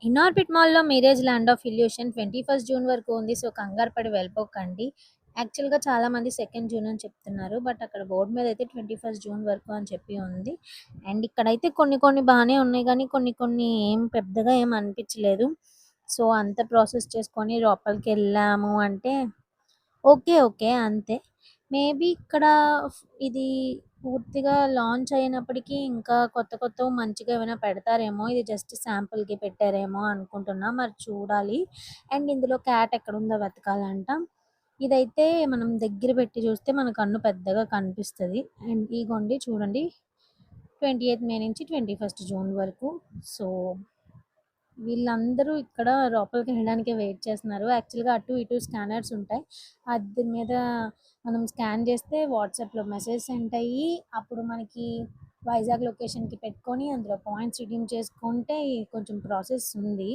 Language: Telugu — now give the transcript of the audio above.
ఇన్నార్బిట్ మాల్‌లో 'Mirage land of illusion' 21 June వరకు ఉంది. సో, కంగారు పడి వెళ్ళిపోకండి. యాక్చువల్‌గా చాలామంది 2 జూన్ అని చెప్తున్నారు. బట్ అక్కడ బోర్డ్ మీద అయితే 21 జూన్ వరకు అని చెప్పి ఉంది. అండ్ ఇక్కడైతే కొన్ని కొన్ని బానే ఉన్నాయి గానీ, కొన్ని కొన్ని ఏం పెద్దగా ఏం అనిపించలేదు. సో, అంత ప్రాసెస్ చేసుకొని లోపలికెళ్ళాము అంటే ఓకే. ఓకే. అంతే. మేబీ ఇక్కడ ఇది పూర్తిగా లాంచ్ అయినప్పటికీ ఇంకా కొత్త కొత్తవి మంచిగా ఏమైనా పెడతారేమో. ఇది జస్ట్ శాంపుల్‌కి పెట్టారేమో అనుకుంటున్నా. మరి చూడాలి. అండ్ ఇందులో క్యాట్ ఎక్కడుందో వెతకాలంట. ఇదైతే మనం దగ్గర పెట్టి చూస్తే మన కన్ను పెద్దగా కనిపిస్తది. అండ్ ఇగోండి చూడండి. 28 మే నుంచి 21 జూన్ వరకు. సో వీళ్ళందరూ ఇక్కడ లోపలికెళ్ళడానికే వెయిట్ చేస్తున్నారు. యాక్చువల్‌గా అటు ఇటు స్కానర్స్ ఉంటాయి. అది మీద మనం స్కాన్ చేస్తే వాట్సాప్‌లో మెసేజ్ సెండ్ అయ్యి, అప్పుడు మనకి వైజాగ్ లొకేషన్‌కి పెట్టుకొని అందులో పాయింట్స్ రిడీమ్ చేసుకుంటే కొంచెం ప్రాసెస్ ఉంది.